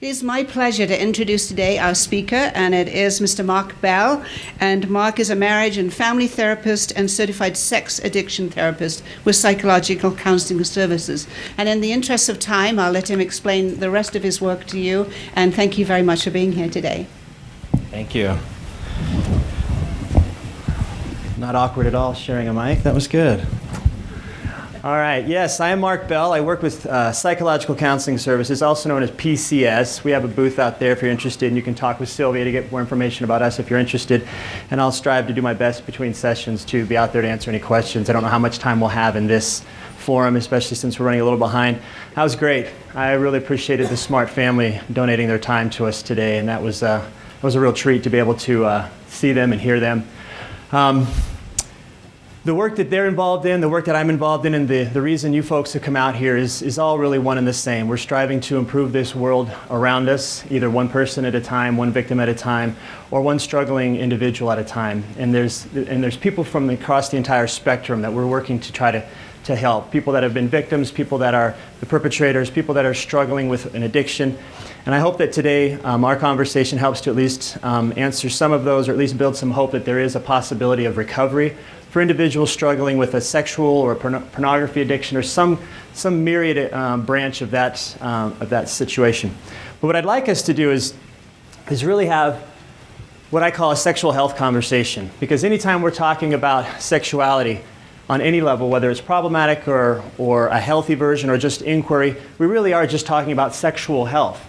It is my pleasure to introduce today our speaker, and it is Mr. Mark Bell. And Mark is a marriage and family therapist and certified sex addiction therapist with psychological counseling services. And in the interest of time, I'll let him explain the rest of his work to you. And thank you very much for being here today. Thank you. Not awkward at all sharing a mic. That was good. All right. Yes, I am Mark Bell. I work with Psychological Counseling Services, also known as PCS. We have a booth out there if you're interested, and you can talk with Sylvia to get more information about us if you're interested. And I'll strive to do my best between sessions to be out there to answer any questions. I don't know how much time we'll have in this forum, especially since we're running a little behind. That was great. I really appreciated the Smart family donating their time to us today, and that was a real treat to be able to see them and hear them. The work that they're involved in, the work that I'm involved in, and the reason you folks have come out here is all really one and the same. We're striving to improve this world around us, either one person at a time, one victim at a time, or one struggling individual at a time. And there's people from across the entire spectrum that we're working to try to help. People that have been victims, people that are the perpetrators, people that are struggling with an addiction. And I hope that today our conversation helps to at least answer some of those, or at least build some hope that there is a possibility of recovery for individuals struggling with a sexual or pornography addiction or some myriad branch of that situation. But what I'd like us to do is really have what I call a sexual health conversation. Because anytime we're talking about sexuality on any level, whether it's problematic or a healthy version or just inquiry, we really are just talking about sexual health.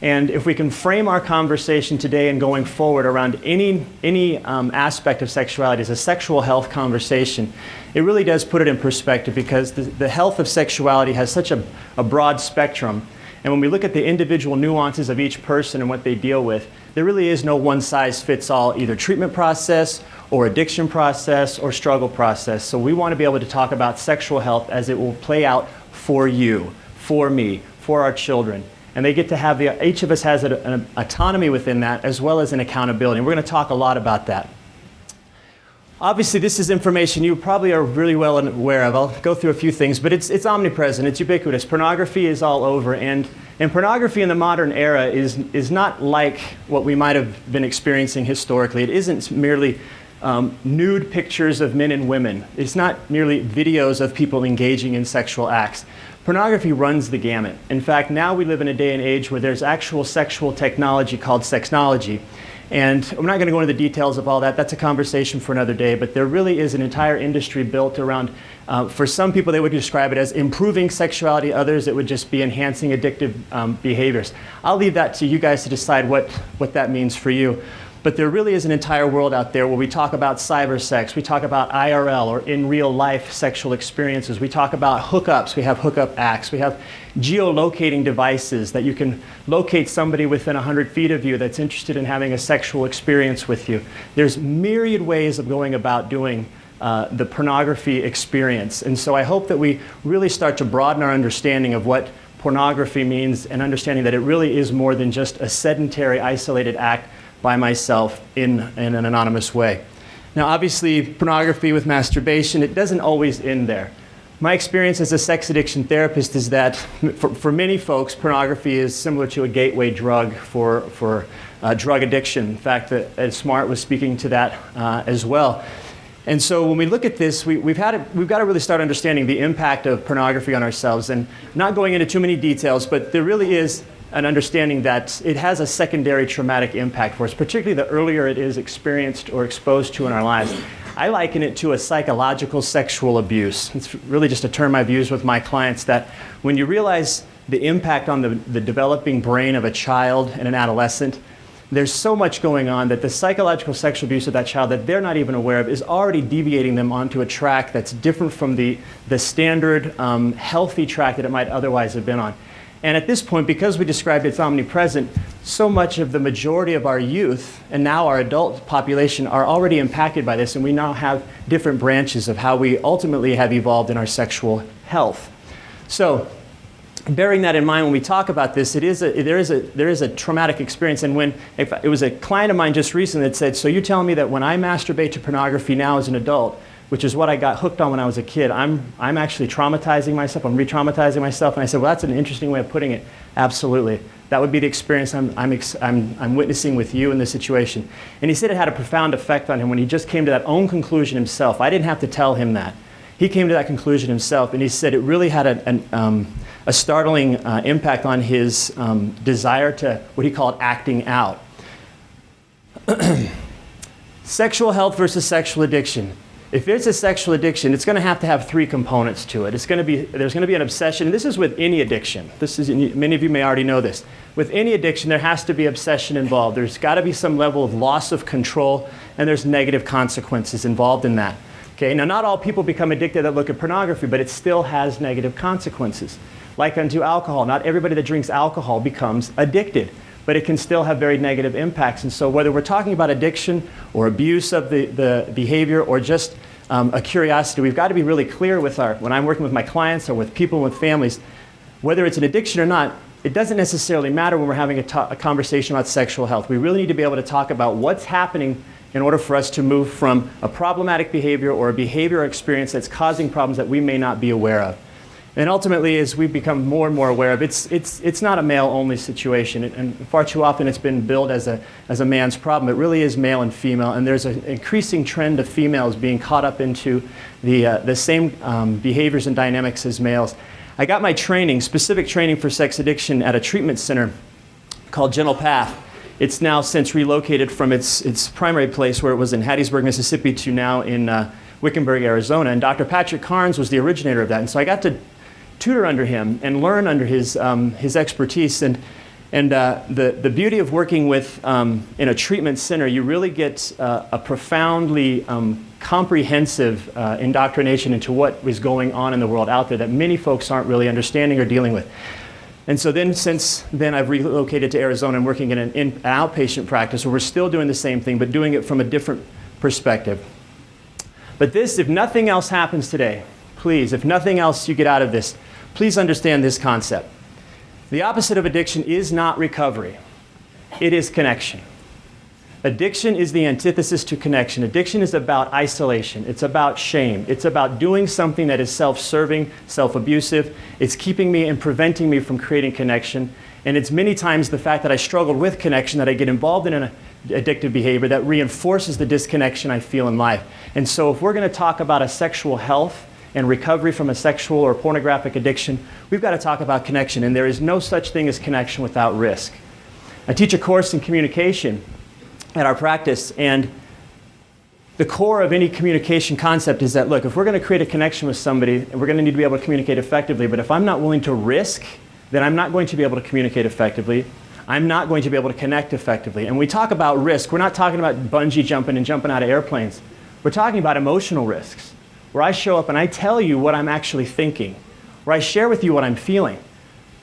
And if we can frame our conversation today and going forward around any aspect of sexuality as a sexual health conversation, it really does put it in perspective, because the health of sexuality has such a broad spectrum. And when we look at the individual nuances of each person and what they deal with, there really is no one-size-fits-all either treatment process or addiction process or struggle process. So we want to be able to talk about sexual health as it will play out for you, for me, for our children. And they get to have each of us has an autonomy within that, as well as an accountability. And we're going to talk a lot about that. Obviously, this is information you probably are really well aware of. I'll go through a few things, but it's omnipresent, it's ubiquitous. Pornography is all over, and pornography in the modern era is not like what we might have been experiencing historically. It isn't merely nude pictures of men and women. It's not merely videos of people engaging in sexual acts. Pornography runs the gamut. In fact, now we live in a day and age where there's actual sexual technology called sexnology. And I'm not going to go into the details of all that. That's a conversation for another day. But there really is an entire industry built around, for some people they would describe it as improving sexuality. Others it would just be enhancing addictive behaviors. I'll leave that to you guys to decide what that means for you. But there really is an entire world out there where we talk about cyber sex, we talk about IRL or in real life sexual experiences, we talk about hookups, we have hookup acts, we have geolocating devices that you can locate somebody within 100 feet of you that's interested in having a sexual experience with you. There's myriad ways of going about doing the pornography experience. And so I hope that we really start to broaden our understanding of what pornography means, and understanding that it really is more than just a sedentary, isolated act by myself in an anonymous way. Now, obviously, pornography with masturbation, it doesn't always end there. My experience as a sex addiction therapist is that for many folks, pornography is similar to a gateway drug for drug addiction. In fact, Ed Smart was speaking to that as well. And so when we look at this, we've got to really start understanding the impact of pornography on ourselves, and not going into too many details, but there really is an understanding that it has a secondary traumatic impact for us, particularly the earlier it is experienced or exposed to in our lives. I liken it to a psychological sexual abuse. It's really just a term I've used with my clients, that when you realize the impact on the developing brain of a child and an adolescent, there's so much going on that the psychological sexual abuse of that child that they're not even aware of is already deviating them onto a track that's different from the standard healthy track that it might otherwise have been on. And at this point, because we described it's omnipresent, so much of the majority of our youth and now our adult population are already impacted by this, and we now have different branches of how we ultimately have evolved in our sexual health. So, bearing that in mind, when we talk about this, there is a traumatic experience. And it was a client of mine just recently that said, so you're telling me that when I masturbate to pornography now as an adult, which is what I got hooked on when I was a kid, I'm actually traumatizing myself, I'm re-traumatizing myself. And I said, well, that's an interesting way of putting it. Absolutely. That would be the experience I'm witnessing with you in this situation. And he said it had a profound effect on him when he just came to that own conclusion himself. I didn't have to tell him that. He came to that conclusion himself, and he said it really had a startling impact on his desire to, what he called, acting out. Sexual health versus sexual addiction. If it's a sexual addiction, it's going to have 3 components to it. There's going to be an obsession, and this is with any addiction. Many of you may already know this. With any addiction, there has to be obsession involved. There's got to be some level of loss of control, and there's negative consequences involved in that. Okay, now not all people become addicted that look at pornography, but it still has negative consequences. Like unto alcohol, not everybody that drinks alcohol becomes addicted, but it can still have very negative impacts. And so whether we're talking about addiction or abuse of the behavior or just a curiosity, we've got to be really clear with when I'm working with my clients or with people with families, whether it's an addiction or not, it doesn't necessarily matter when we're having a conversation about sexual health. We really need to be able to talk about what's happening in order for us to move from a problematic behavior or a behavior or experience that's causing problems that we may not be aware of. And ultimately, as we become more and more aware of it's not a male-only situation, and far too often it's been billed as a man's problem. It really is male and female, and there's an increasing trend of females being caught up into the same behaviors and dynamics as males. I got my training, specific training for sex addiction, at a treatment center called Gentle Path. It's now since relocated from its primary place, where it was in Hattiesburg, Mississippi, to now in Wickenburg, Arizona. And Dr. Patrick Carnes was the originator of that. And so I got to tutor under him and learn under his expertise. And the beauty of working with in a treatment center, you really get a profoundly comprehensive indoctrination into what is going on in the world out there that many folks aren't really understanding or dealing with. And so then, since then, I've relocated to Arizona and working in an outpatient practice where we're still doing the same thing, but doing it from a different perspective. But this, if nothing else happens today, please, if nothing else you get out of this, please understand this concept. The opposite of addiction is not recovery. It is connection. Addiction is the antithesis to connection. Addiction is about isolation. It's about shame. It's about doing something that is self-serving, self-abusive. It's keeping me and preventing me from creating connection. And it's many times the fact that I struggled with connection, that I get involved in an addictive behavior that reinforces the disconnection I feel in life. And so if we're going to talk about a sexual health and recovery from a sexual or pornographic addiction, we've got to talk about connection. And there is no such thing as connection without risk. I teach a course in communication at our practice, and the core of any communication concept is that, look, if we're going to create a connection with somebody, we're going to need to be able to communicate effectively, but if I'm not willing to risk, then I'm not going to be able to communicate effectively. I'm not going to be able to connect effectively. And when we talk about risk, we're not talking about bungee jumping and jumping out of airplanes. We're talking about emotional risks, where I show up and I tell you what I'm actually thinking, where I share with you what I'm feeling.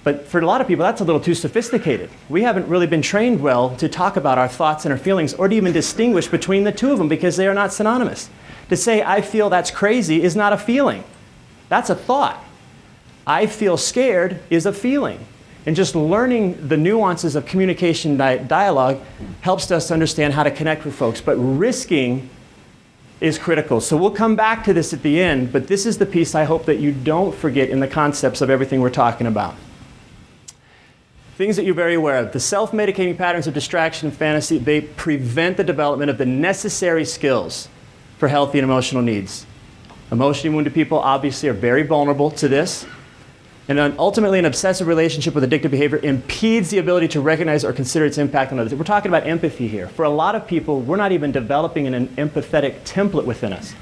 But for a lot of people, that's a little too sophisticated. We haven't really been trained well to talk about our thoughts and our feelings, or to even distinguish between the two of them, because they are not synonymous. To say, I feel that's crazy, is not a feeling. That's a thought. I feel scared is a feeling. And just learning the nuances of communication dialogue helps us understand how to connect with folks. But risking is critical. So we'll come back to this at the end, but this is the piece I hope that you don't forget in the concepts of everything we're talking about. Things that you're very aware of. The self-medicating patterns of distraction and fantasy, they prevent the development of the necessary skills for healthy and emotional needs. Emotionally wounded people obviously are very vulnerable to this. And ultimately, an obsessive relationship with addictive behavior impedes the ability to recognize or consider its impact on others. We're talking about empathy here. For a lot of people, we're not even developing an empathetic template within us.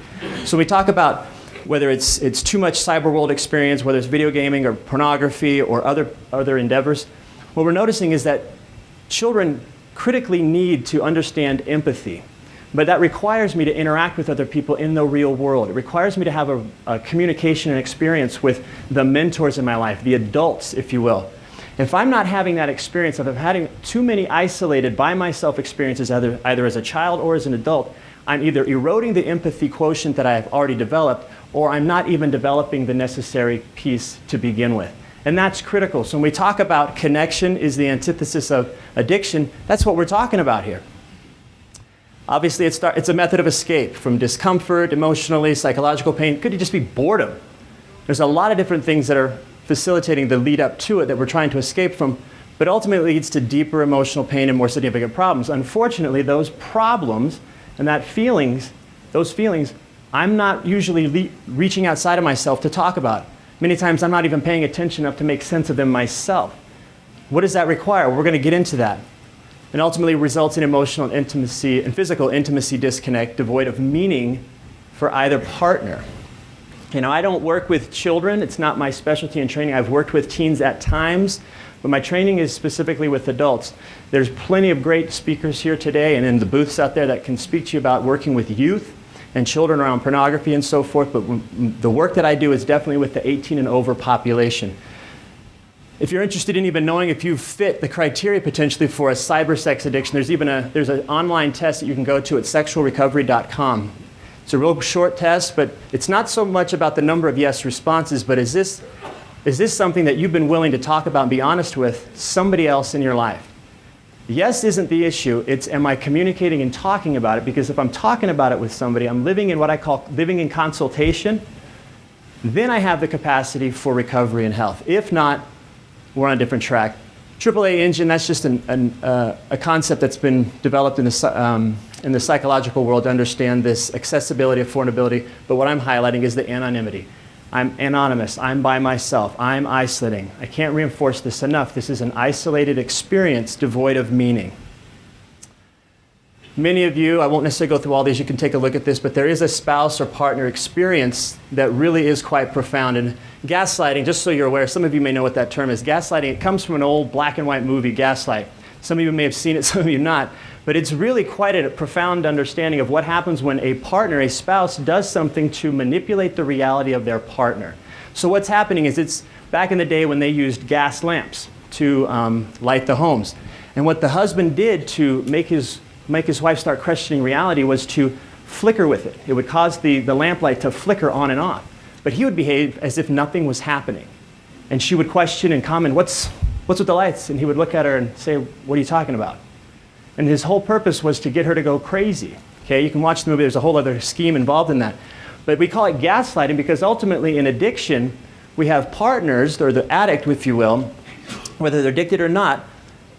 So we talk about whether it's too much cyber world experience, whether it's video gaming or pornography or other endeavors. What we're noticing is that children critically need to understand empathy, but that requires me to interact with other people in the real world. It requires me to have a communication and experience with the mentors in my life, the adults, if you will. If I'm not having that experience, if I'm having too many isolated by myself experiences, either as a child or as an adult, I'm either eroding the empathy quotient that I've already developed, or I'm not even developing the necessary piece to begin with. And that's critical. So when we talk about connection is the antithesis of addiction, that's what we're talking about here. Obviously, it's a method of escape from discomfort, emotionally, psychological pain. Could it just be boredom? There's a lot of different things that are facilitating the lead up to it that we're trying to escape from. but ultimately leads to deeper emotional pain and more significant problems. Unfortunately, those problems and those feelings, I'm not usually reaching outside of myself to talk about. Many times I'm not even paying attention enough to make sense of them myself. What does that require? We're going to get into that. And ultimately results in emotional intimacy and physical intimacy disconnect, devoid of meaning for either partner. You know, I don't work with children. It's not my specialty in training. I've worked with teens at times, but my training is specifically with adults. There's plenty of great speakers here today and in the booths out there that can speak to you about working with youth and children around pornography and so forth, but the work that I do is definitely with the 18 and over population. If you're interested in even knowing if you fit the criteria potentially for a cyber sex addiction, there's an online test that you can go to at sexualrecovery.com. It's a real short test, but it's not so much about the number of yes responses, but is this something that you've been willing to talk about and be honest with somebody else in your life? Yes isn't the issue, it's am I communicating and talking about it? Because if I'm talking about it with somebody, I'm living in what I call living in consultation, then I have the capacity for recovery and health. If not, we're on a different track. AAA engine, that's just a concept that's been developed in the psychological world to understand this accessibility, affordability, but what I'm highlighting is the anonymity. I'm anonymous, I'm by myself, I'm isolating. I can't reinforce this enough. This is an isolated experience devoid of meaning. Many of you, I won't necessarily go through all these, you can take a look at this, but there is a spouse or partner experience that really is quite profound. And gaslighting, just so you're aware, some of you may know what that term is. Gaslighting, it comes from an old black and white movie, Gaslight. Some of you may have seen it, some of you not. But it's really quite a profound understanding of what happens when a partner, a spouse, does something to manipulate the reality of their partner. So what's happening is it's back in the day when they used gas lamps to light the homes. And what the husband did to make his wife start questioning reality was to flicker with it. It would cause the lamplight to flicker on and off. But he would behave as if nothing was happening. And she would question and comment, what's with the lights? And he would look at her and say, what are you talking about? And his whole purpose was to get her to go crazy. Okay, you can watch the movie, there's a whole other scheme involved in that. But we call it gaslighting because ultimately in addiction, we have partners, or the addict, if you will, whether they're addicted or not,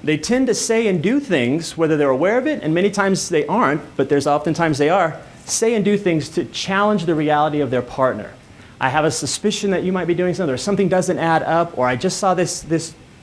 they tend to say and do things, whether they're aware of it, and many times they aren't, but there's oftentimes they are, say and do things to challenge the reality of their partner. I have a suspicion that you might be doing something, or something doesn't add up, or I just saw this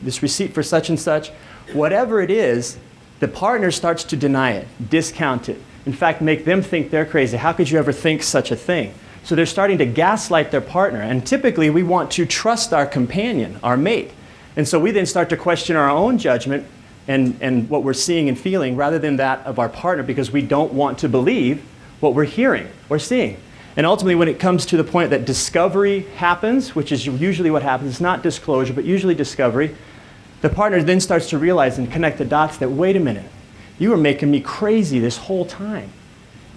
receipt for such and such. Whatever it is, the partner starts to deny it, discount it. In fact, make them think they're crazy. How could you ever think such a thing? So they're starting to gaslight their partner. And typically we want to trust our companion, our mate. And so we then start to question our own judgment and what we're seeing and feeling rather than that of our partner because we don't want to believe what we're hearing or seeing. And ultimately when it comes to the point that discovery happens, which is usually what happens, it's not disclosure, but usually discovery, the partner then starts to realize and connect the dots that, wait a minute, you were making me crazy this whole time.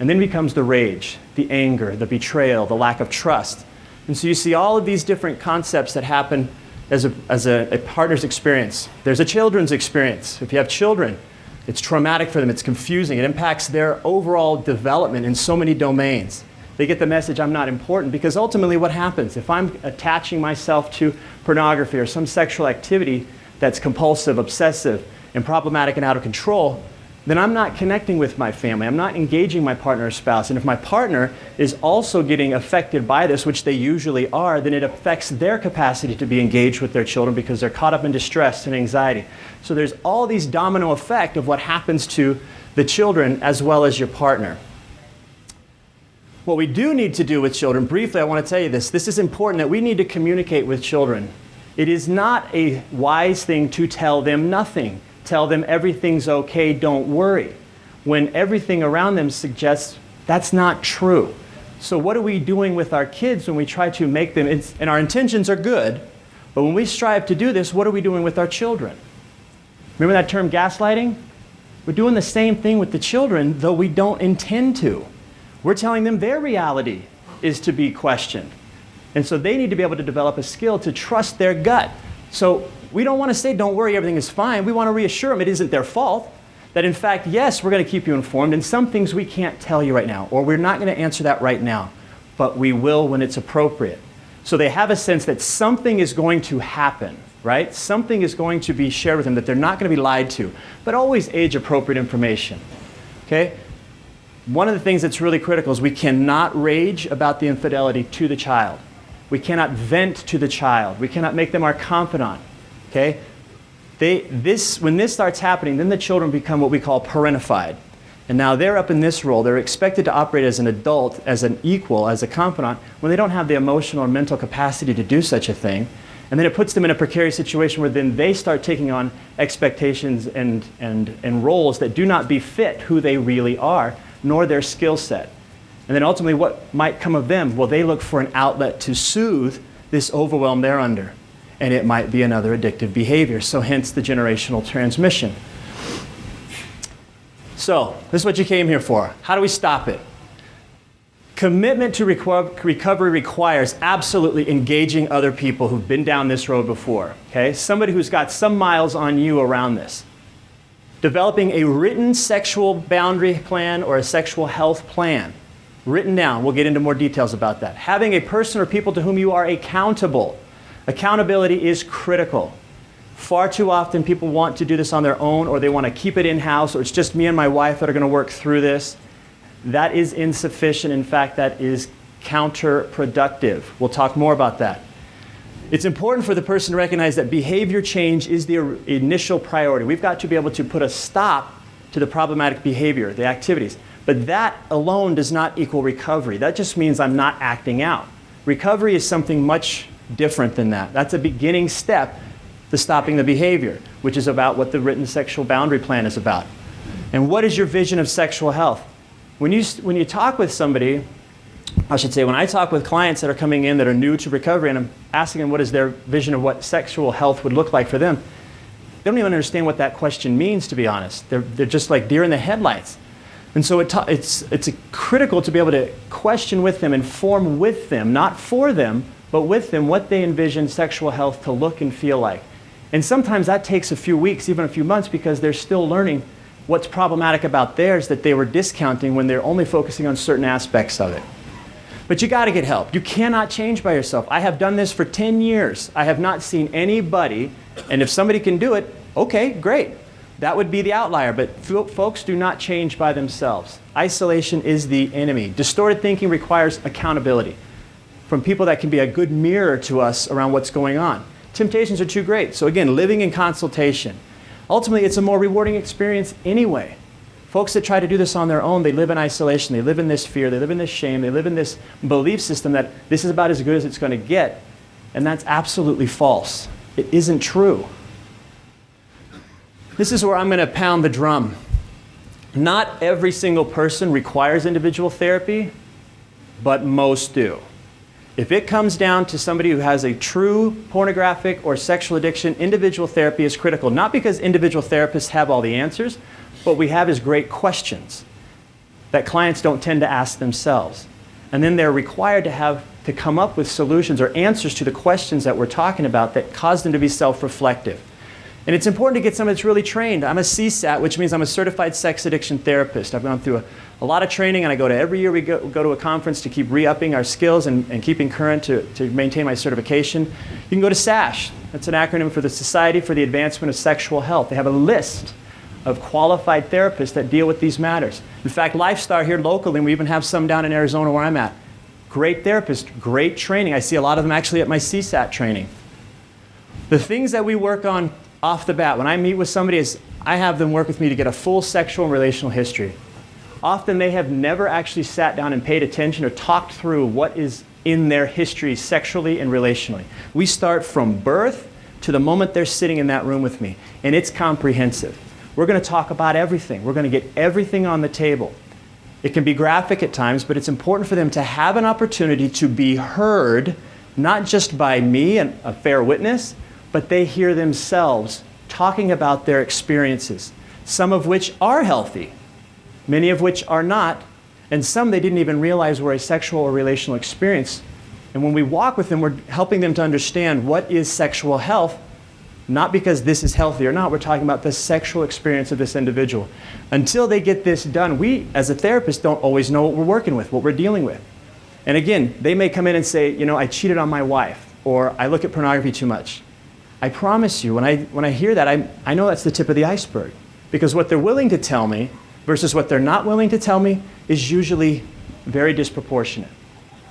And then becomes the rage, the anger, the betrayal, the lack of trust. And so you see all of these different concepts that happen as a partner's experience. There's a children's experience. If you have children, it's traumatic for them, it's confusing, it impacts their overall development in so many domains. They get the message, I'm not important, because ultimately what happens? If I'm attaching myself to pornography or some sexual activity that's compulsive, obsessive, and problematic and out of control, then I'm not connecting with my family. I'm not engaging my partner or spouse. And if my partner is also getting affected by this, which they usually are, then it affects their capacity to be engaged with their children because they're caught up in distress and anxiety. So there's all these domino effect of what happens to the children as well as your partner. What we do need to do with children, briefly I want to tell you this is important that we need to communicate with children. It is not a wise thing to tell them nothing. Tell them everything's okay, don't worry, when everything around them suggests that's not true. So what are we doing with our kids when we try to make them, and our intentions are good, but when we strive to do this, what are we doing with our children? Remember that term gaslighting? We're doing the same thing with the children, though we don't intend to. We're telling them their reality is to be questioned. And so they need to be able to develop a skill to trust their gut. So we don't want to say, don't worry, everything is fine. We want to reassure them it isn't their fault. That in fact, yes, we're going to keep you informed, and some things we can't tell you right now, or we're not going to answer that right now, but we will when it's appropriate. So they have a sense that something is going to happen, right? Something is going to be shared with them that they're not going to be lied to, but always age-appropriate information, okay? One of the things that's really critical is we cannot rage about the infidelity to the child. We cannot vent to the child. We cannot make them our confidant, okay? When this starts happening, then the children become what we call parentified. And now they're up in this role. They're expected to operate as an adult, as an equal, as a confidant, when they don't have the emotional or mental capacity to do such a thing. And then it puts them in a precarious situation where then they start taking on expectations and roles that do not befit who they really are, nor their skill set. And then ultimately what might come of them? Well, they look for an outlet to soothe this overwhelm they're under. And it might be another addictive behavior. So hence the generational transmission. So, this is what you came here for. How do we stop it? Commitment to recovery requires absolutely engaging other people who've been down this road before, okay? Somebody who's got some miles on you around this. Developing a written sexual boundary plan or a sexual health plan. Written down. We'll get into more details about that. Having a person or people to whom you are accountable. Accountability is critical. Far too often people want to do this on their own, or they want to keep it in-house, or it's just me and my wife that are going to work through this. That is insufficient. In fact, that is counterproductive. We'll talk more about that. It's important for the person to recognize that behavior change is the initial priority. We've got to be able to put a stop to the problematic behavior, the activities. But that alone does not equal recovery. That just means I'm not acting out. Recovery is something much different than that. That's a beginning step to stopping the behavior, which is about what the written sexual boundary plan is about. And what is your vision of sexual health? When you talk with somebody, I should say, when I talk with clients that are coming in that are new to recovery and I'm asking them what is their vision of what sexual health would look like for them, they don't even understand what that question means, to be honest. They're just like deer in the headlights. And so it's critical to be able to question with them and form with them, not for them, but with them, what they envision sexual health to look and feel like. And sometimes that takes a few weeks, even a few months, because they're still learning what's problematic about theirs that they were discounting when they're only focusing on certain aspects of it. But you got to get help. You cannot change by yourself. I have done this for 10 years. I have not seen anybody, and if somebody can do it, okay, great. That would be the outlier, but folks do not change by themselves. Isolation is the enemy. Distorted thinking requires accountability from people that can be a good mirror to us around what's going on. Temptations are too great. So again, living in consultation. Ultimately, it's a more rewarding experience anyway. Folks that try to do this on their own, they live in isolation, they live in this fear, they live in this shame, they live in this belief system that this is about as good as it's going to get. And that's absolutely false. It isn't true. This is where I'm going to pound the drum. Not every single person requires individual therapy, but most do. If it comes down to somebody who has a true pornographic or sexual addiction, individual therapy is critical. Not because individual therapists have all the answers, what we have is great questions that clients don't tend to ask themselves. And then they're required to come up with solutions or answers to the questions that we're talking about that cause them to be self-reflective. And it's important to get someone that's really trained. I'm a CSAT, which means I'm a certified sex addiction therapist. I've gone through a lot of training, and I go to every year we go to a conference to keep re-upping our skills and keeping current to maintain my certification. You can go to SASH. That's an acronym for the Society for the Advancement of Sexual Health. They have a list of qualified therapists that deal with these matters. In fact, Lifestar here locally, and we even have some down in Arizona where I'm at. Great therapists, great training. I see a lot of them actually at my CSAT training. The things that we work on off the bat, when I meet with somebody, is I have them work with me to get a full sexual and relational history. Often they have never actually sat down and paid attention or talked through what is in their history sexually and relationally. We start from birth to the moment they're sitting in that room with me, and it's comprehensive. We're going to talk about everything. We're going to get everything on the table. It can be graphic at times, but it's important for them to have an opportunity to be heard, not just by me and a fair witness, but they hear themselves talking about their experiences, some of which are healthy, many of which are not, and some they didn't even realize were a sexual or relational experience. And when we walk with them, we're helping them to understand what is sexual health, not because this is healthy or not. We're talking about the sexual experience of this individual. Until they get this done, we, as a therapist, don't always know what we're working with, what we're dealing with. And again, they may come in and say, you know, I cheated on my wife, or I look at pornography too much. I promise you, when I hear that, I know that's the tip of the iceberg. Because what they're willing to tell me versus what they're not willing to tell me is usually very disproportionate.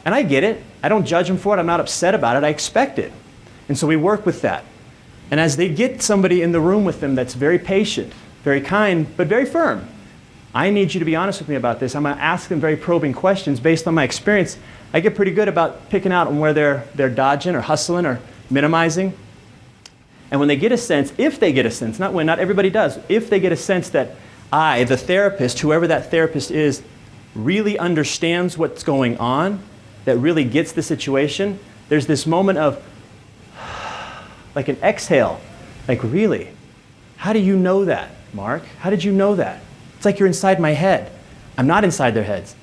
And I get it. I don't judge them for it. I'm not upset about it. I expect it. And so we work with that. And as they get somebody in the room with them that's very patient, very kind, but very firm, I need you to be honest with me about this. I'm going to ask them very probing questions based on my experience. I get pretty good about picking out on where they're dodging or hustling or minimizing. And when they get a sense, if they get a sense, not when, not everybody does, if they get a sense that I, the therapist, whoever that therapist is, really understands what's going on, that really gets the situation, there's this moment of, like an exhale, like, really? How do you know that, Mark? How did you know that? It's like you're inside my head. I'm not inside their heads.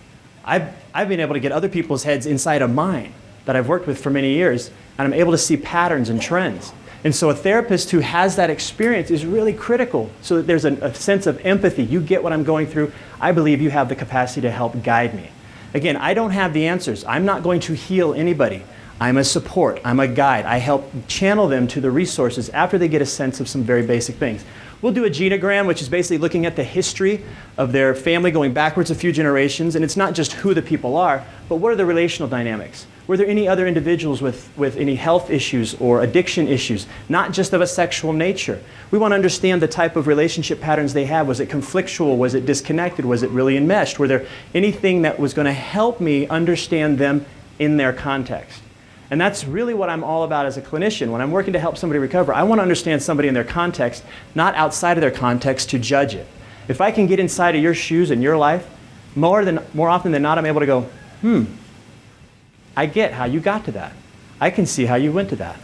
I've been able to get other people's heads inside of mine that I've worked with for many years, and I'm able to see patterns and trends. And so a therapist who has that experience is really critical so that there's a sense of empathy. You get what I'm going through. I believe you have the capacity to help guide me. Again, I don't have the answers. I'm not going to heal anybody. I'm a support. I'm a guide. I help channel them to the resources after they get a sense of some very basic things. We'll do a genogram, which is basically looking at the history of their family going backwards a few generations. And it's not just who the people are, but what are the relational dynamics? Were there any other individuals with any health issues or addiction issues, not just of a sexual nature? We want to understand the type of relationship patterns they have. Was it conflictual? Was it disconnected? Was it really enmeshed? Were there anything that was going to help me understand them in their context? And that's really what I'm all about as a clinician. When I'm working to help somebody recover, I want to understand somebody in their context, not outside of their context to judge it. If I can get inside of your shoes in your life, more often than not, I'm able to go, I get how you got to that. I can see how you went to that.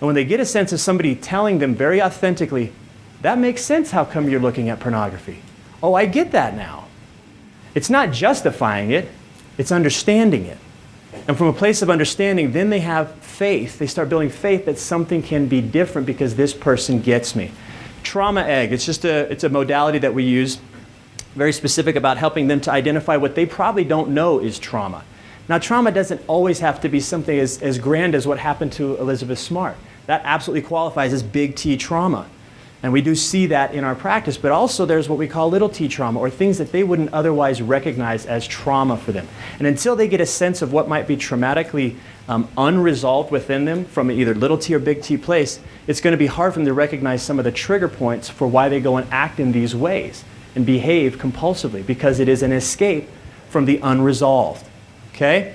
And when they get a sense of somebody telling them very authentically, that makes sense how come you're looking at pornography. Oh, I get that now. It's not justifying it, it's understanding it. And from a place of understanding, then they have faith. They start building faith that something can be different because this person gets me. Trauma egg, it's a modality that we use, very specific about helping them to identify what they probably don't know is trauma. Now, trauma doesn't always have to be something as grand as what happened to Elizabeth Smart. That absolutely qualifies as big T trauma. And we do see that in our practice, but also there's what we call little t trauma, or things that they wouldn't otherwise recognize as trauma for them. And until they get a sense of what might be traumatically unresolved within them from either little t or big T place, it's going to be hard for them to recognize some of the trigger points for why they go and act in these ways and behave compulsively, because it is an escape from the unresolved. Okay?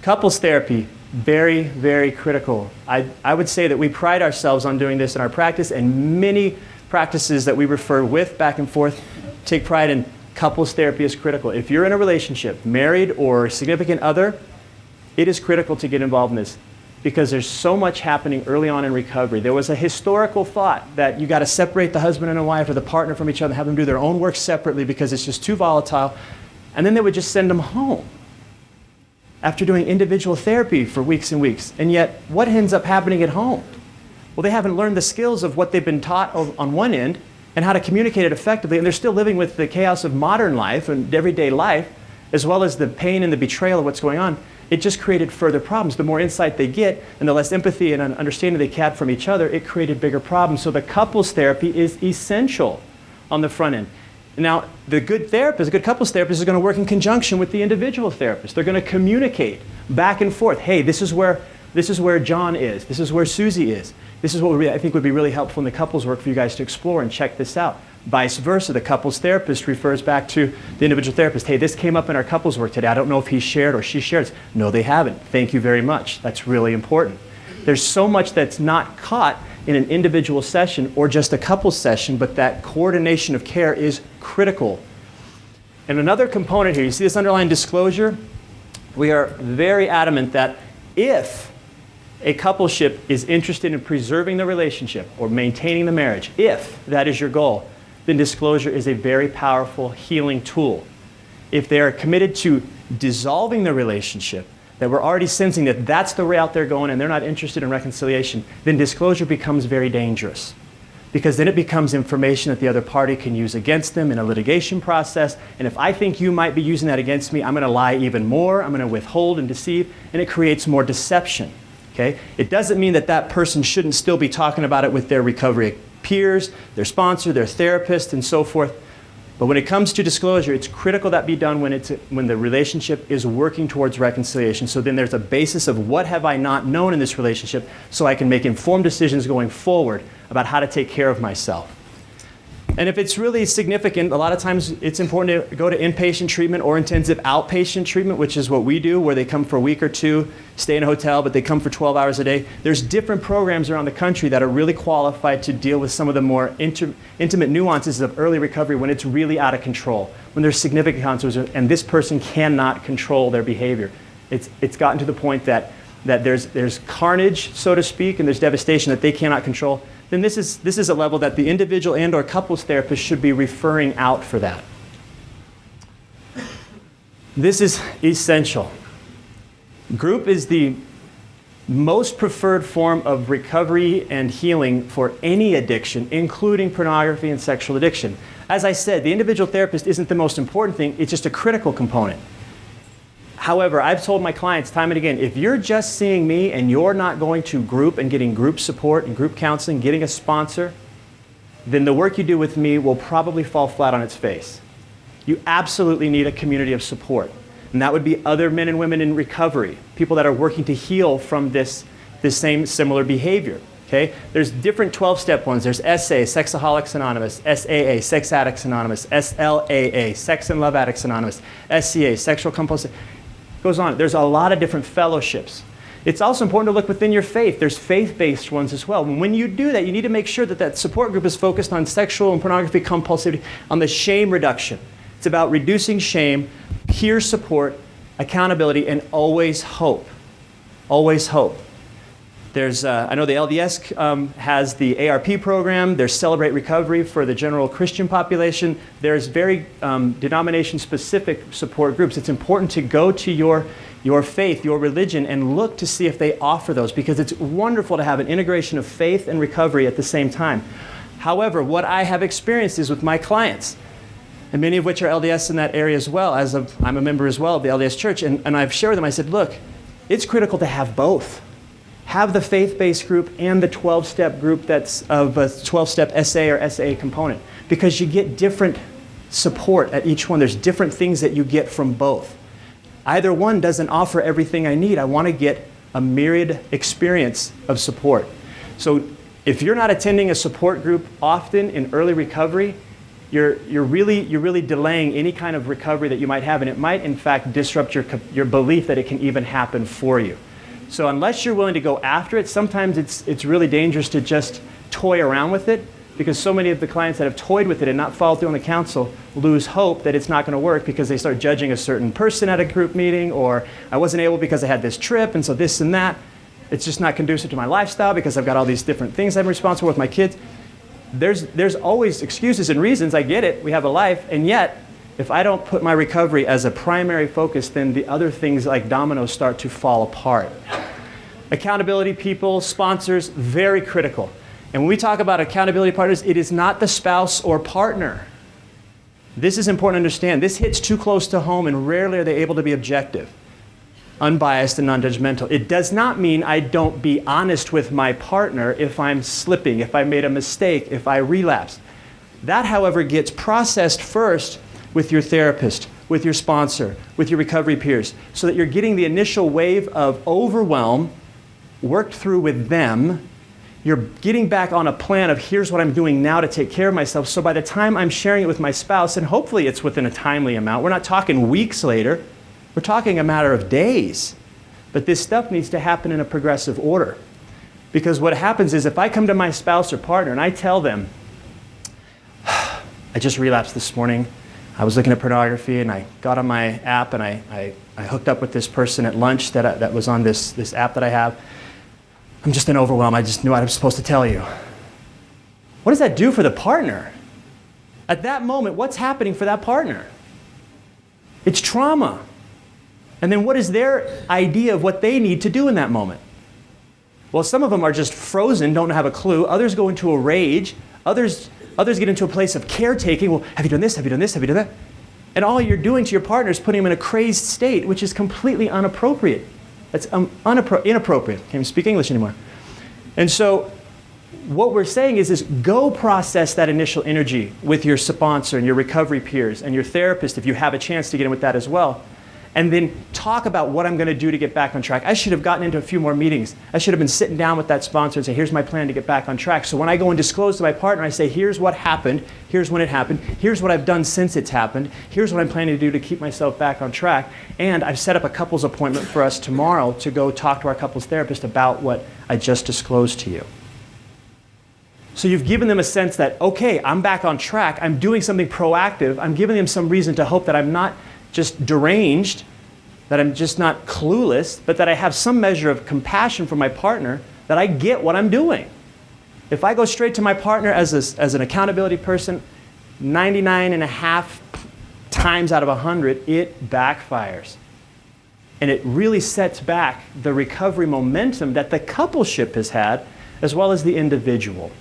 Couples therapy. Very, very critical. I would say that we pride ourselves on doing this in our practice, and many practices that we refer with back and forth take pride in couples therapy is critical. If you're in a relationship, married or significant other, it is critical to get involved in this because there's so much happening early on in recovery. There was a historical thought that you got to separate the husband and a wife or the partner from each other, have them do their own work separately because it's just too volatile, and then they would just send them home after doing individual therapy for weeks and weeks. And yet, what ends up happening at home? Well, they haven't learned the skills of what they've been taught on one end and how to communicate it effectively, and they're still living with the chaos of modern life and everyday life, as well as the pain and the betrayal of what's going on. It just created further problems. The more insight they get and the less empathy and understanding they had from each other, it created bigger problems. So the couples therapy is essential on the front end. Now, the good therapist, a good couples therapist is going to work in conjunction with the individual therapist. They're going to communicate back and forth. Hey, this is where John is. This is where Susie is. This is what I think would be really helpful in the couples work for you guys to explore and check this out. Vice versa, the couples therapist refers back to the individual therapist. Hey, this came up in our couples work today. I don't know if he shared or she shared. No, they haven't. Thank you very much. That's really important. There's so much that's not caught in an individual session or just a couples session, but that coordination of care is critical. And another component here, you see this underlying disclosure? We are very adamant that if a coupleship is interested in preserving the relationship or maintaining the marriage, if that is your goal, then disclosure is a very powerful healing tool. If they are committed to dissolving the relationship, that we're already sensing that that's the route they're going and they're not interested in reconciliation, then disclosure becomes very dangerous. Because then it becomes information that the other party can use against them in a litigation process. And if I think you might be using that against me, I'm going to lie even more, I'm going to withhold and deceive, and it creates more deception. Okay? It doesn't mean that that person shouldn't still be talking about it with their recovery peers, their sponsor, their therapist, and so forth. But when it comes to disclosure, it's critical that be done when the relationship is working towards reconciliation. So then there's a basis of what have I not known in this relationship so I can make informed decisions going forward about how to take care of myself. And if it's really significant, a lot of times it's important to go to inpatient treatment or intensive outpatient treatment, which is what we do, where they come for a week or two, stay in a hotel, but they come for 12 hours a day. There's different programs around the country that are really qualified to deal with some of the more intimate nuances of early recovery when it's really out of control, when there's significant consequences, and this person cannot control their behavior. It's gotten to the point that there's carnage, so to speak, and there's devastation that they cannot control. Then this is a level that the individual and or couples therapist should be referring out for that. This is essential. Group is the most preferred form of recovery and healing for any addiction, including pornography and sexual addiction. As I said, the individual therapist isn't the most important thing, it's just a critical component. However, I've told my clients time and again, if you're just seeing me and you're not going to group and getting group support and group counseling, getting a sponsor, then the work you do with me will probably fall flat on its face. You absolutely need a community of support. And that would be other men and women in recovery, people that are working to heal from this same similar behavior. Okay? There's different 12-step ones. There's SA, Sexaholics Anonymous, SAA, Sex Addicts Anonymous, SLAA, Sex and Love Addicts Anonymous, SCA, Sexual Compulsive. Goes on. There's a lot of different fellowships. It's also important to look within your faith. There's faith-based ones as well. When you do that, you need to make sure that that support group is focused on sexual and pornography compulsivity, on the shame reduction. It's about reducing shame, peer support, accountability, and always hope. Always hope. There's, I know the LDS has the ARP program. There's Celebrate Recovery for the general Christian population. There's very denomination-specific support groups. It's important to go to your faith, your religion, and look to see if they offer those, because it's wonderful to have an integration of faith and recovery at the same time. However, what I have experienced is with my clients, and many of which are LDS in that area as well, I'm a member as well of the LDS Church, and I've shared with them, I said, look, it's critical to have both. Have the faith-based group and the 12-step group that's of a 12-step SA or SAA component, because you get different support at each one. There's different things that you get from both. Either one doesn't offer everything I need. I want to get a myriad experience of support. So if you're not attending a support group often in early recovery, you're really delaying any kind of recovery that you might have, and it might in fact disrupt your belief that it can even happen for you. So unless you're willing to go after it, sometimes it's really dangerous to just toy around with it, because so many of the clients that have toyed with it and not followed through on the counsel lose hope that it's not going to work because they start judging a certain person at a group meeting, or I wasn't able because I had this trip, and so this and that. It's just not conducive to my lifestyle because I've got all these different things I'm responsible with my kids. There's always excuses and reasons. I get it. We have a life, and yet if I don't put my recovery as a primary focus, then the other things like dominoes start to fall apart. Accountability people, sponsors, very critical. And when we talk about accountability partners, it is not the spouse or partner. This is important to understand. This hits too close to home, and rarely are they able to be objective, unbiased, and non-judgmental. It does not mean I don't be honest with my partner if I'm slipping, if I made a mistake, if I relapse. That, however, gets processed first with your therapist, with your sponsor, with your recovery peers, so that you're getting the initial wave of overwhelm worked through with them. You're getting back on a plan of here's what I'm doing now to take care of myself, so by the time I'm sharing it with my spouse, and hopefully it's within a timely amount, we're not talking weeks later, we're talking a matter of days. But this stuff needs to happen in a progressive order. Because what happens is if I come to my spouse or partner and I tell them, I just relapsed this morning, I was looking at pornography and I got on my app and I hooked up with this person at lunch that was on this app that I have. I'm just in overwhelm. I just knew what I was supposed to tell you. What does that do for the partner? At that moment, what's happening for that partner? It's trauma. And then what is their idea of what they need to do in that moment? Well, some of them are just frozen, don't have a clue. Others go into a rage. Others get into a place of caretaking. Well, have you done this? Have you done this? Have you done that? And all you're doing to your partner is putting them in a crazed state, which is completely inappropriate. That's inappropriate. Can't even speak English anymore. And so what we're saying is go process that initial energy with your sponsor and your recovery peers and your therapist if you have a chance to get in with that as well. And then talk about what I'm going to do to get back on track. I should have gotten into a few more meetings. I should have been sitting down with that sponsor and say, here's my plan to get back on track. So when I go and disclose to my partner, I say, here's what happened, here's when it happened, here's what I've done since it's happened, here's what I'm planning to do to keep myself back on track. And I've set up a couples appointment for us tomorrow to go talk to our couples therapist about what I just disclosed to you. So you've given them a sense that, okay, I'm back on track, I'm doing something proactive, I'm giving them some reason to hope that I'm not just deranged, that I'm just not clueless, but that I have some measure of compassion for my partner, that I get what I'm doing. If I go straight to my partner as an accountability person, 99.5 times out of 100, it backfires. And it really sets back the recovery momentum that the coupleship has had, as well as the individual.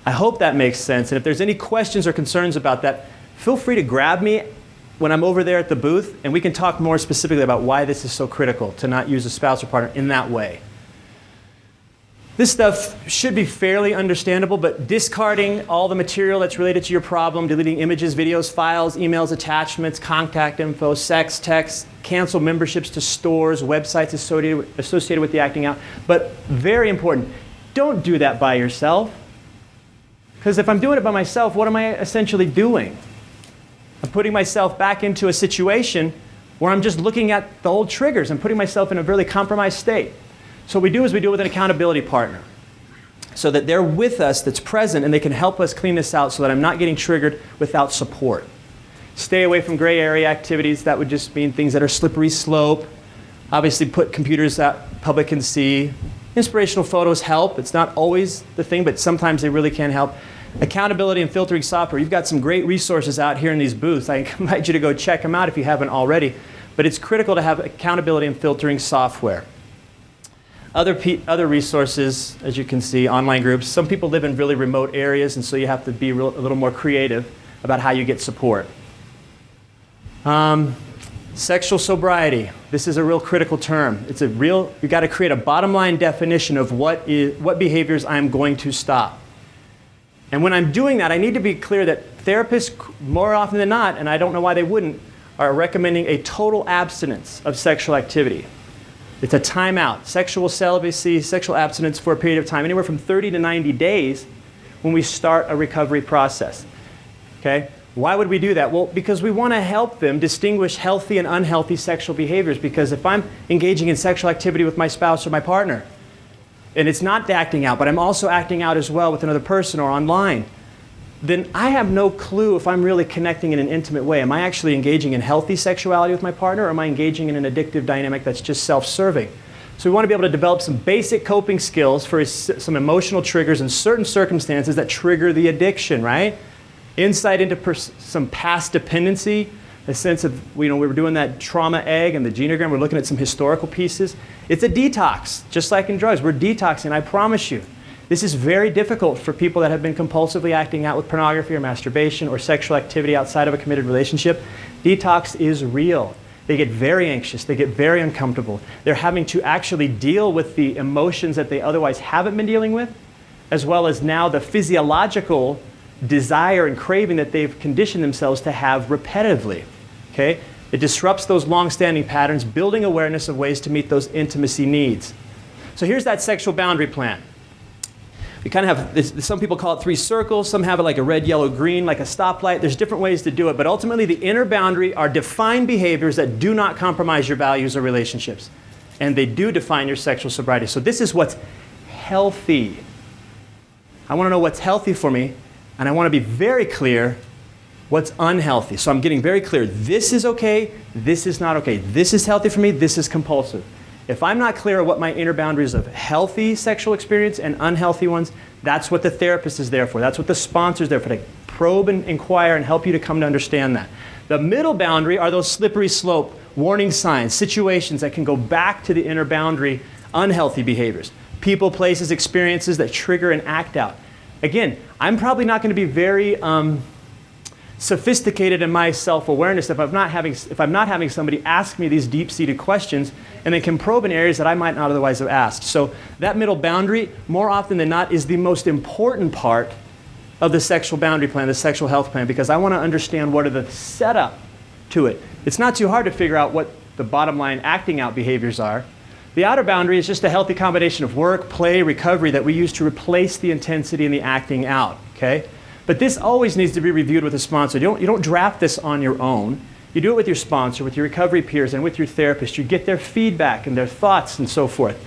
I hope that makes sense. And if there's any questions or concerns about that, feel free to grab me when I'm over there at the booth, and we can talk more specifically about why this is so critical to not use a spouse or partner in that way. This stuff should be fairly understandable, but discarding all the material that's related to your problem, deleting images, videos, files, emails, attachments, contact info, sex, text, cancel memberships to stores, websites associated with the acting out. But very important, don't do that by yourself. Because if I'm doing it by myself, what am I essentially doing? I'm putting myself back into a situation where I'm just looking at the old triggers and putting myself in a really compromised state. So what we do is we do it with an accountability partner so that they're with us, that's present, and they can help us clean this out so that I'm not getting triggered without support. Stay away from gray area activities. That would just mean things that are slippery slope. Obviously put computers that public can see. Inspirational photos help. It's not always the thing, but sometimes they really can help. Accountability and filtering software. You've got some great resources out here in these booths. I invite you to go check them out if you haven't already. But it's critical to have accountability and filtering software. Other resources, as you can see, online groups. Some people live in really remote areas, and so you have to be a little more creative about how you get support. Sexual sobriety. This is a real critical term. You've got to create a bottom line definition of what behaviors I'm going to stop. And when I'm doing that, I need to be clear that therapists, more often than not, and I don't know why they wouldn't, are recommending a total abstinence of sexual activity. It's a timeout. Sexual celibacy, sexual abstinence for a period of time, anywhere from 30 to 90 days when we start a recovery process. Okay? Why would we do that? Well, because we want to help them distinguish healthy and unhealthy sexual behaviors. Because if I'm engaging in sexual activity with my spouse or my partner, and it's not acting out, but I'm also acting out as well with another person or online, then I have no clue if I'm really connecting in an intimate way. Am I actually engaging in healthy sexuality with my partner, or am I engaging in an addictive dynamic that's just self-serving? So we want to be able to develop some basic coping skills for some emotional triggers in certain circumstances that trigger the addiction, right? Insight into some past dependency, a sense of, we were doing that trauma egg and the genogram, we're looking at some historical pieces. It's a detox, just like in drugs. We're detoxing, I promise you. This is very difficult for people that have been compulsively acting out with pornography or masturbation or sexual activity outside of a committed relationship. Detox is real. They get very anxious, they get very uncomfortable. They're having to actually deal with the emotions that they otherwise haven't been dealing with, as well as now the physiological desire and craving that they've conditioned themselves to have repetitively. Okay? It disrupts those long-standing patterns, building awareness of ways to meet those intimacy needs. So here's that sexual boundary plan. We kind of have this, some people call it 3 circles, some have it like a red, yellow, green, like a stoplight. There's different ways to do it, but ultimately the inner boundary are defined behaviors that do not compromise your values or relationships. And they do define your sexual sobriety. So this is what's healthy. I want to know what's healthy for me, and I want to be very clear what's unhealthy. So I'm getting very clear. This is okay, this is not okay. This is healthy for me, this is compulsive. If I'm not clear what my inner boundaries of healthy sexual experience and unhealthy ones, that's what the therapist is there for. That's what the sponsor is there for, to probe and inquire and help you to come to understand that. The middle boundary are those slippery slope, warning signs, situations that can go back to the inner boundary, unhealthy behaviors. People, places, experiences that trigger and act out. Again, I'm probably not going to be very sophisticated in my self-awareness if I'm not having somebody ask me these deep-seated questions and then can probe in areas that I might not otherwise have asked. So that middle boundary, more often than not, is the most important part of the sexual boundary plan, the sexual health plan, because I want to understand what are the setup to it. It's not too hard to figure out what the bottom line acting out behaviors are. The outer boundary is just a healthy combination of work, play, recovery that we use to replace the intensity and the acting out, okay? But this always needs to be reviewed with a sponsor. You don't draft this on your own. You do it with your sponsor, with your recovery peers, and with your therapist. You get their feedback and their thoughts and so forth.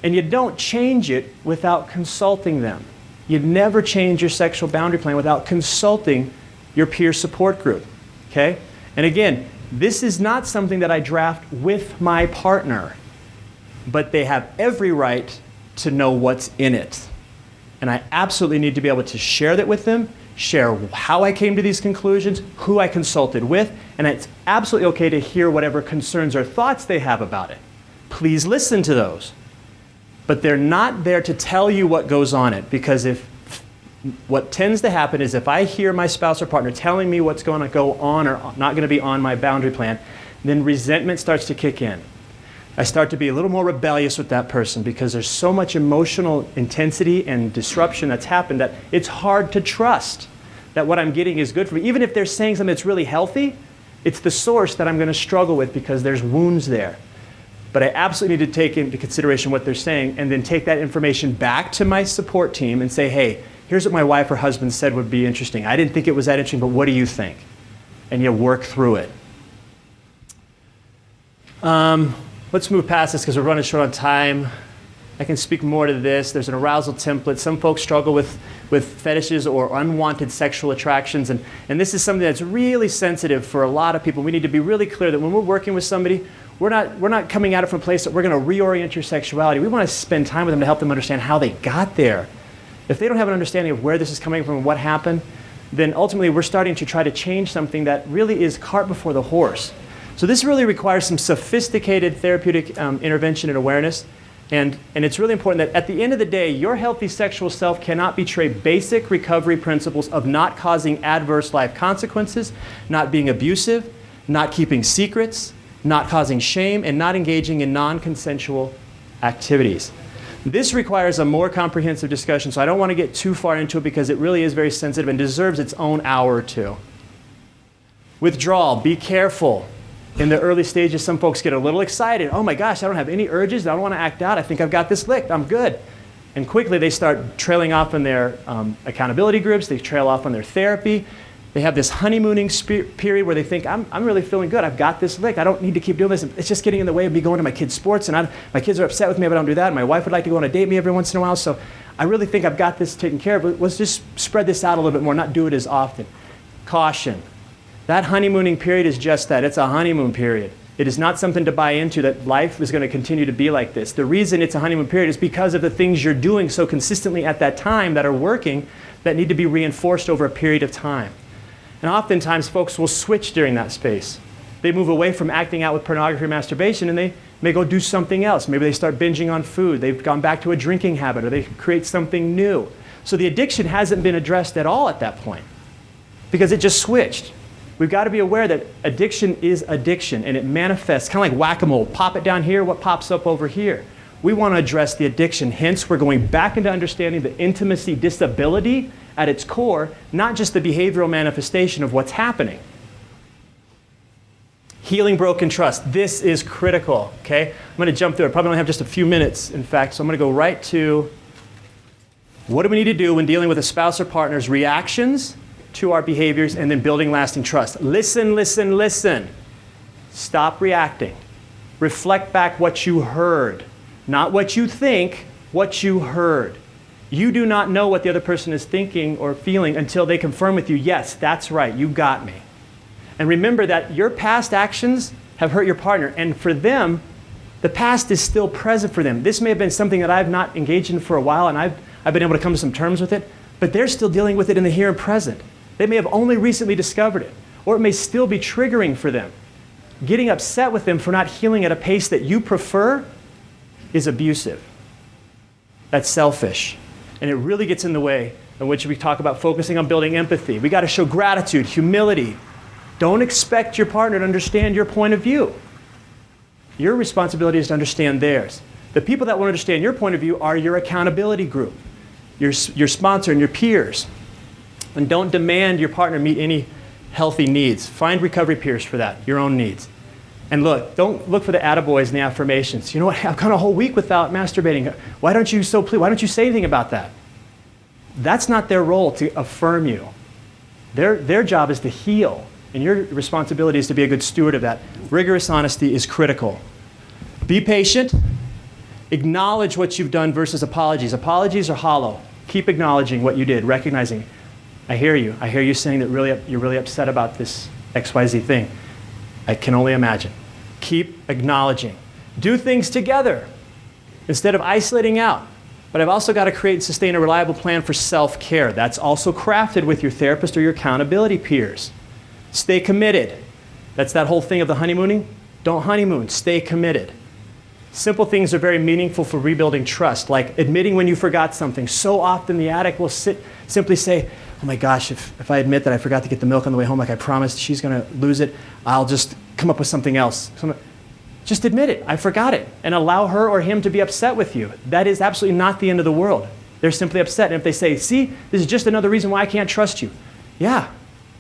And you don't change it without consulting them. You'd never change your sexual boundary plan without consulting your peer support group, okay? And again, this is not something that I draft with my partner, but they have every right to know what's in it. And I absolutely need to be able to share that with them, share how I came to these conclusions, who I consulted with, and it's absolutely okay to hear whatever concerns or thoughts they have about it. Please listen to those. But they're not there to tell you what goes on it, because what tends to happen is if I hear my spouse or partner telling me what's going to go on or not going to be on my boundary plan, then resentment starts to kick in. I start to be a little more rebellious with that person because there's so much emotional intensity and disruption that's happened that it's hard to trust that what I'm getting is good for me. Even if they're saying something that's really healthy, it's the source that I'm going to struggle with because there's wounds there. But I absolutely need to take into consideration what they're saying and then take that information back to my support team and say, hey, here's what my wife or husband said would be interesting. I didn't think it was that interesting, but what do you think? And you work through it. Let's move past this because we're running short on time. I can speak more to this. There's an arousal template. Some folks struggle with fetishes or unwanted sexual attractions. And this is something that's really sensitive for a lot of people. We need to be really clear that when we're working with somebody, we're not coming at it from a place that we're going to reorient your sexuality. We want to spend time with them to help them understand how they got there. If they don't have an understanding of where this is coming from and what happened, then ultimately we're starting to try to change something that really is cart before the horse. So this really requires some sophisticated therapeutic intervention and awareness. And it's really important that at the end of the day, your healthy sexual self cannot betray basic recovery principles of not causing adverse life consequences, not being abusive, not keeping secrets, not causing shame, and not engaging in non-consensual activities. This requires a more comprehensive discussion, so I don't want to get too far into it because it really is very sensitive and deserves its own hour or two. Withdrawal, be careful. In the early stages, some folks get a little excited. Oh my gosh, I don't have any urges. I don't want to act out. I think I've got this licked. I'm good. And quickly they start trailing off in their accountability groups. They trail off on their therapy. They have this honeymooning period where they think, I'm really feeling good. I've got this licked. I don't need to keep doing this. It's just getting in the way of me going to my kids' sports. And my kids are upset with me if I don't do that. And my wife would like to go on a date with me every once in a while. So I really think I've got this taken care of. But let's just spread this out a little bit more, not do it as often. Caution. That honeymooning period is just that. It's a honeymoon period. It is not something to buy into that life is going to continue to be like this. The reason it's a honeymoon period is because of the things you're doing so consistently at that time that are working that need to be reinforced over a period of time. And oftentimes folks will switch during that space. They move away from acting out with pornography or masturbation and they may go do something else. Maybe they start binging on food. They've gone back to a drinking habit or they create something new. So the addiction hasn't been addressed at all at that point because it just switched. We've got to be aware that addiction is addiction and it manifests kind of like whack-a-mole. Pop it down here, what pops up over here? We want to address the addiction. Hence, we're going back into understanding the intimacy disability at its core, not just the behavioral manifestation of what's happening. Healing broken trust. This is critical, okay? I'm going to jump through it. I probably only have just a few minutes, in fact, so I'm going to go right to what do we need to do when dealing with a spouse or partner's reactions to our behaviors and then building lasting trust. Listen, listen, listen. Stop reacting. Reflect back what you heard. Not what you think, what you heard. You do not know what the other person is thinking or feeling until they confirm with you, yes, that's right, you got me. And remember that your past actions have hurt your partner, and for them, the past is still present for them. This may have been something that I've not engaged in for a while, and I've been able to come to some terms with it, but they're still dealing with it in the here and present. They may have only recently discovered it, or it may still be triggering for them. Getting upset with them for not healing at a pace that you prefer is abusive. That's selfish. And it really gets in the way in which we talk about focusing on building empathy. We got to show gratitude, humility. Don't expect your partner to understand your point of view. Your responsibility is to understand theirs. The people that won't understand your point of view are your accountability group, your sponsor and your peers. And don't demand your partner meet any healthy needs. Find recovery peers for that, your own needs. And look, don't look for the attaboys and the affirmations. You know what, I've gone a whole week without masturbating. Why don't you say anything about that? That's not their role to affirm you. Their job is to heal, and your responsibility is to be a good steward of that. Rigorous honesty is critical. Be patient. Acknowledge what you've done versus apologies. Apologies are hollow. Keep acknowledging what you did, recognizing, I hear you. I hear you saying that you're really upset about this XYZ thing. I can only imagine. Keep acknowledging. Do things together instead of isolating out. But I've also got to create and sustain a reliable plan for self-care. That's also crafted with your therapist or your accountability peers. Stay committed. That's that whole thing of the honeymooning. Don't honeymoon. Stay committed. Simple things are very meaningful for rebuilding trust, like admitting when you forgot something. So often the addict will simply say, oh my gosh, if I admit that I forgot to get the milk on the way home like I promised, she's going to lose it, I'll just come up with something else. Just admit it, I forgot it, and allow her or him to be upset with you. That is absolutely not the end of the world. They're simply upset. And if they say, see, this is just another reason why I can't trust you. Yeah,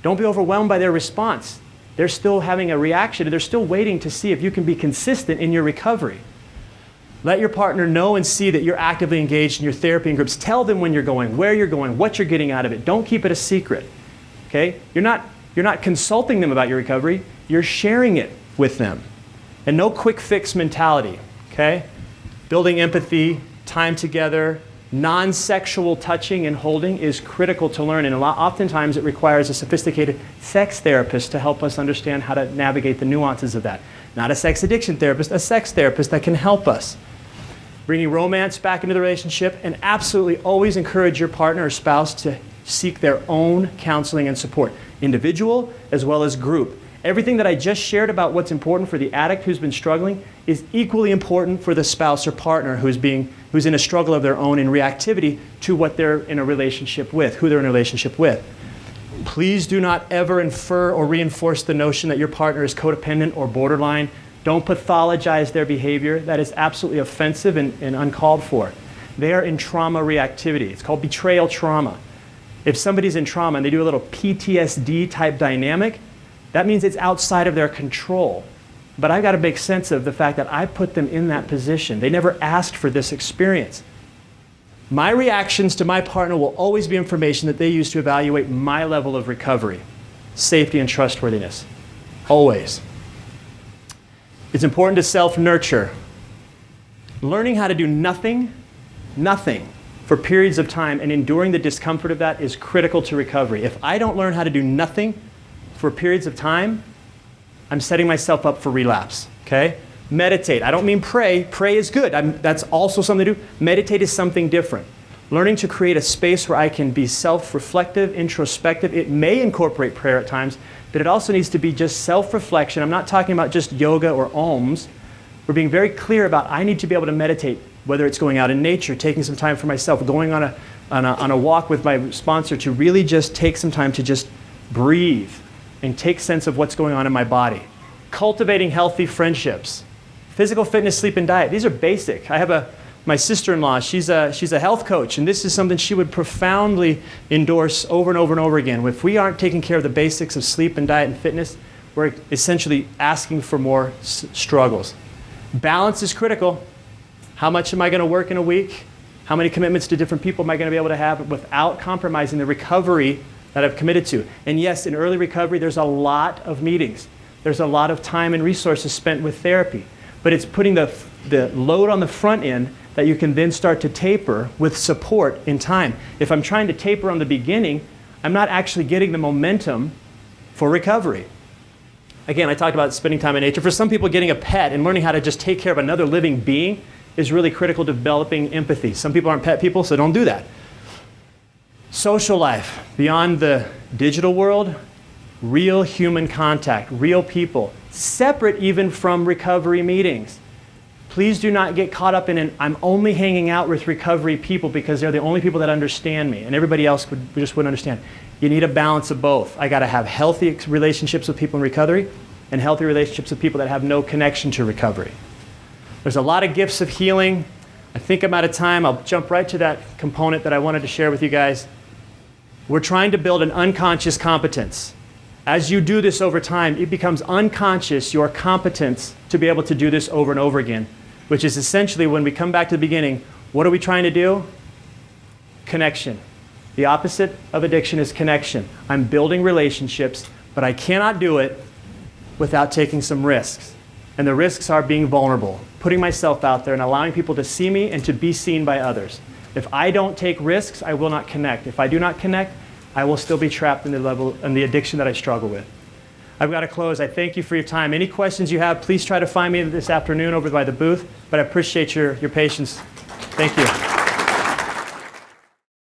don't be overwhelmed by their response. They're still having a reaction, and they're still waiting to see if you can be consistent in your recovery. Let your partner know and see that you're actively engaged in your therapy and groups. Tell them when you're going, where you're going, what you're getting out of it. Don't keep it a secret, okay? You're not consulting them about your recovery. You're sharing it with them. And no quick fix mentality, okay? Building empathy, time together, non-sexual touching and holding is critical to learn. And oftentimes it requires a sophisticated sex therapist to help us understand how to navigate the nuances of that. Not a sex addiction therapist, a sex therapist that can help us. Bringing romance back into the relationship, and absolutely always encourage your partner or spouse to seek their own counseling and support, individual as well as group. Everything that I just shared about what's important for the addict who's been struggling is equally important for the spouse or partner who's in a struggle of their own in reactivity to what they're in a relationship with, who they're in a relationship with. Please do not ever infer or reinforce the notion that your partner is codependent or borderline. Don't pathologize their behavior. That is absolutely offensive and uncalled for. They are in trauma reactivity. It's called betrayal trauma. If somebody's in trauma and they do a little PTSD type dynamic, that means it's outside of their control. But I've got to make sense of the fact that I put them in that position. They never asked for this experience. My reactions to my partner will always be information that they use to evaluate my level of recovery, safety, and trustworthiness. Always. It's important to self-nurture. Learning how to do nothing for periods of time and enduring the discomfort of that is critical to recovery. If I don't learn how to do nothing for periods of time, I'm setting myself up for relapse, okay? Meditate. I don't mean pray. Pray is good. That's also something to do. Meditate is something different. Learning to create a space where I can be self-reflective, introspective. It may incorporate prayer at times, but it also needs to be just self-reflection. I'm not talking about just yoga or ohms. We're being very clear about I need to be able to meditate, whether it's going out in nature, taking some time for myself, going on a walk with my sponsor to really just take some time to just breathe and take sense of what's going on in my body. Cultivating healthy friendships. Physical fitness, sleep, and diet. These are basic. I have my sister-in-law. She's a health coach, and this is something she would profoundly endorse over and over and over again. If we aren't taking care of the basics of sleep and diet and fitness, we're essentially asking for more struggles. Balance is critical. How much am I going to work in a week? How many commitments to different people am I going to be able to have without compromising the recovery that I've committed to? And yes, in early recovery, there's a lot of meetings. There's a lot of time and resources spent with therapy. But it's putting the load on the front end that you can then start to taper with support in time. If I'm trying to taper on the beginning, I'm not actually getting the momentum for recovery. Again, I talked about spending time in nature. For some people, getting a pet and learning how to just take care of another living being is really critical to developing empathy. Some people aren't pet people, so don't do that. Social life, beyond the digital world, real human contact, real people, separate even from recovery meetings. Please do not get caught up in an I'm only hanging out with recovery people because they're the only people that understand me and everybody else just wouldn't understand. You need a balance of both. I got to have healthy relationships with people in recovery and healthy relationships with people that have no connection to recovery. There's a lot of gifts of healing. I think I'm out of time. I'll jump right to that component that I wanted to share with you guys. We're trying to build an unconscious competence. As you do this over time, it becomes unconscious, your competence to be able to do this over and over again, which is essentially when we come back to the beginning, what are we trying to do? Connection. The opposite of addiction is connection. I'm building relationships, but I cannot do it without taking some risks. And the risks are being vulnerable, putting myself out there and allowing people to see me and to be seen by others. If I don't take risks, I will not connect. If I do not connect, I will still be trapped in the addiction that I struggle with. I've got to close. I thank you for your time. Any questions you have, please try to find me this afternoon over by the booth, but I appreciate your patience. Thank you.